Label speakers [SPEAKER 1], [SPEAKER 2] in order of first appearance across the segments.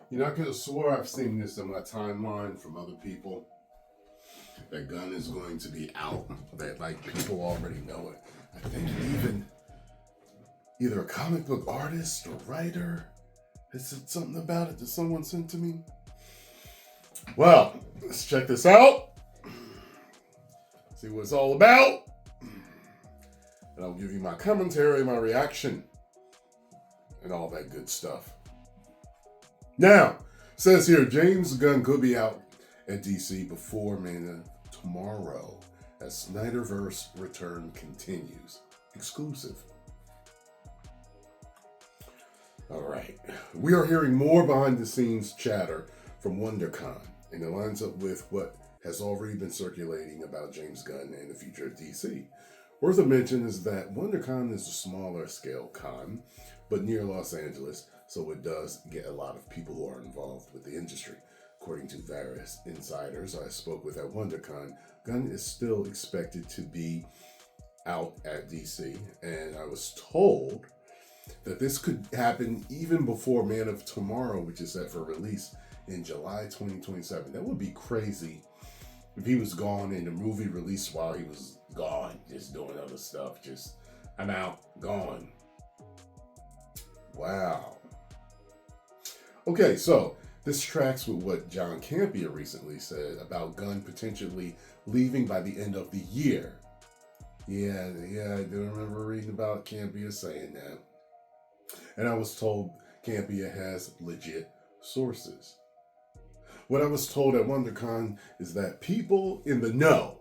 [SPEAKER 1] You know, I could have swore I've seen this in my timeline from other people. That Gunn is going to be out. That like people already know it. I think even either a comic book artist or writer has said something about it that someone sent to me. Well, let's check this out. See what it's all about. And I'll give you my commentary, my reaction, and all that good stuff. Now, says here, James Gunn could be out at DC before Man of Tomorrow as Snyderverse return continues. Exclusive. All right. We are hearing more behind the scenes chatter from WonderCon, and it lines up with what has already been circulating about James Gunn and the future of DC. Worth a mention is that WonderCon is a smaller scale con, but near Los Angeles, so it does get a lot of people who are involved with the industry. According to various insiders I spoke with at WonderCon, Gunn is still expected to be out at DC, and I was told that this could happen even before Man of Tomorrow, which is set for release in July 2027. That would be crazy if he was gone and the movie released while he was gone, just doing other stuff. Just, I'm out, gone. Wow. Okay, so this tracks with what John Campea recently said about Gunn potentially leaving by the end of the year. Yeah, I do remember reading about Campea saying that. And I was told Campea has legit sources. What I was told at WonderCon is that people in the know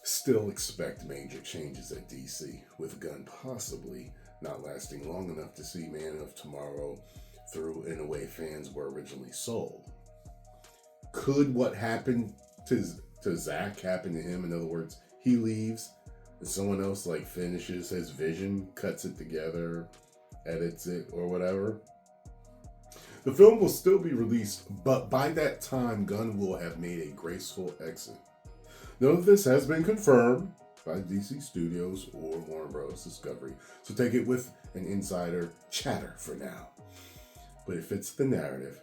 [SPEAKER 1] still expect major changes at DC, with Gunn possibly not lasting long enough to see Man of Tomorrow through in a way fans were originally sold. Could what happened to Zach happen to him? In other words, he leaves and someone else like finishes his vision, cuts it together, edits it, or whatever. The film will still be released, but by that time, Gunn will have made a graceful exit. None of this has been confirmed by DC Studios or Warner Bros. Discovery, so take it with an insider chatter for now. But it fits the narrative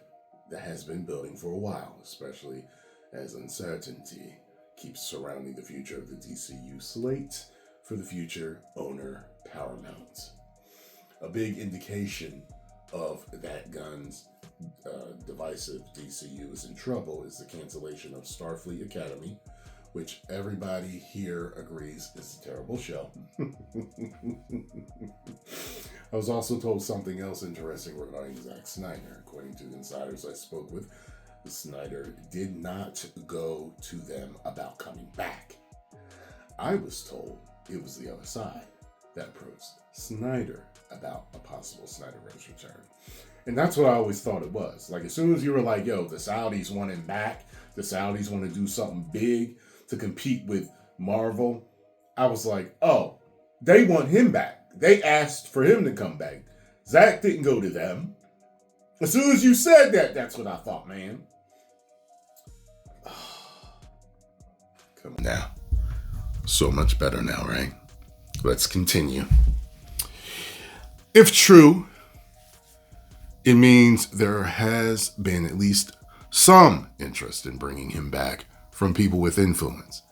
[SPEAKER 1] that has been building for a while, especially as uncertainty keeps surrounding the future of the DCU slate for the future owner Paramount. A big indication of that Gunn's divisive DCU is in trouble is the cancellation of Starfleet Academy, which everybody here agrees is a terrible show. I was also told something else interesting regarding Zack Snyder. According to the insiders I spoke with, Snyder did not go to them about coming back. I was told it was the other side that approached Snyder about a possible Snyderverse return. And that's what I always thought it was. Like, as soon as you were like, yo, the Saudis want him back, the Saudis want to do something big to compete with Marvel, I was like, oh, they want him back. They asked for him to come back. Zach didn't go to them. As soon as you said that, that's what I thought, man. Come on now. So much better now, right? Let's continue. If true, it means there has been at least some interest in bringing him back from people with influence,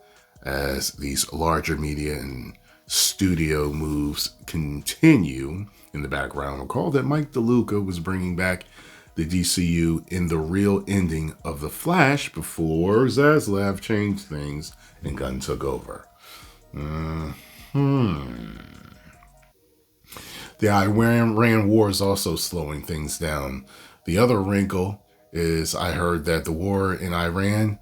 [SPEAKER 1] as these larger media and studio moves continue in the background. Recall that Mike DeLuca was bringing back the DCU in the real ending of The Flash before Zaslav changed things and Gunn took over. The Iran war is also slowing things down. The other wrinkle is I heard that the war in Iran,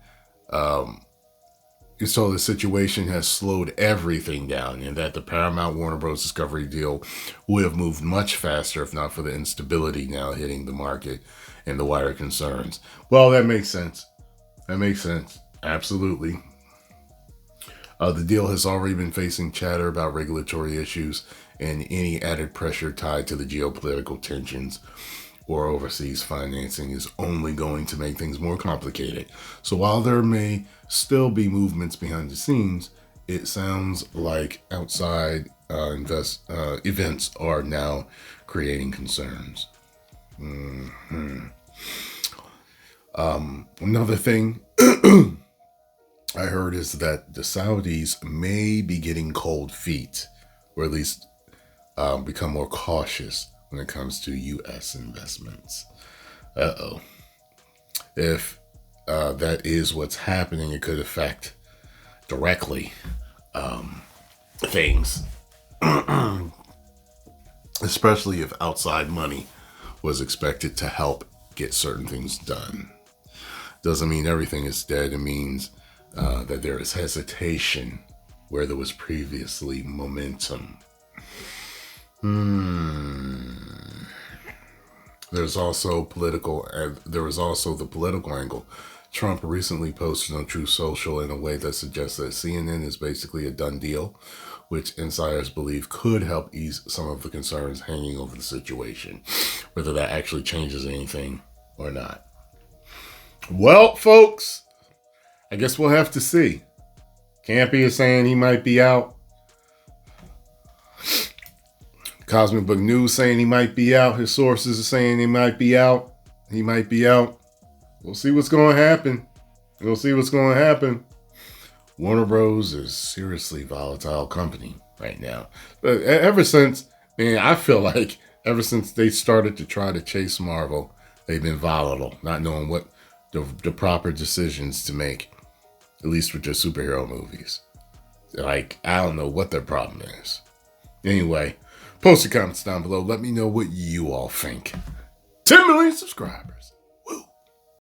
[SPEAKER 1] so the situation has slowed everything down, and that the Paramount Warner Bros. Discovery deal would have moved much faster if not for the instability now hitting the market and the wider concerns. Well, that makes sense. Absolutely. The deal has already been facing chatter about regulatory issues and any added pressure tied to the geopolitical tensions or overseas financing is only going to make things more complicated. So while there may still be movements behind the scenes, it sounds like outside events are now creating concerns. Another thing I heard is that the Saudis may be getting cold feet, or at least become more cautious when it comes to U.S. investments. Uh-oh. If that is what's happening, it could affect directly things, especially if outside money was expected to help get certain things done. Doesn't mean everything is dead. It means that there is hesitation where there was previously momentum. There's also there was also the political angle. Trump recently posted on Truth Social in a way that suggests that CNN is basically a done deal, which insiders believe could help ease some of the concerns hanging over the situation. Whether that actually changes anything or not. Well, folks, I guess we'll have to see. Campy is saying he might be out. Cosmic Book News saying he might be out. His sources are saying he might be out. He might be out. We'll see what's going to happen. We'll see what's going to happen. Warner Bros. Is seriously volatile company right now. But ever since, man, I feel like ever since they started to try to chase Marvel, they've been volatile, not knowing what the proper decisions to make, at least with their superhero movies. Like, I don't know what their problem is. Anyway, post your comments down below. Let me know what you all think. 10 million subscribers.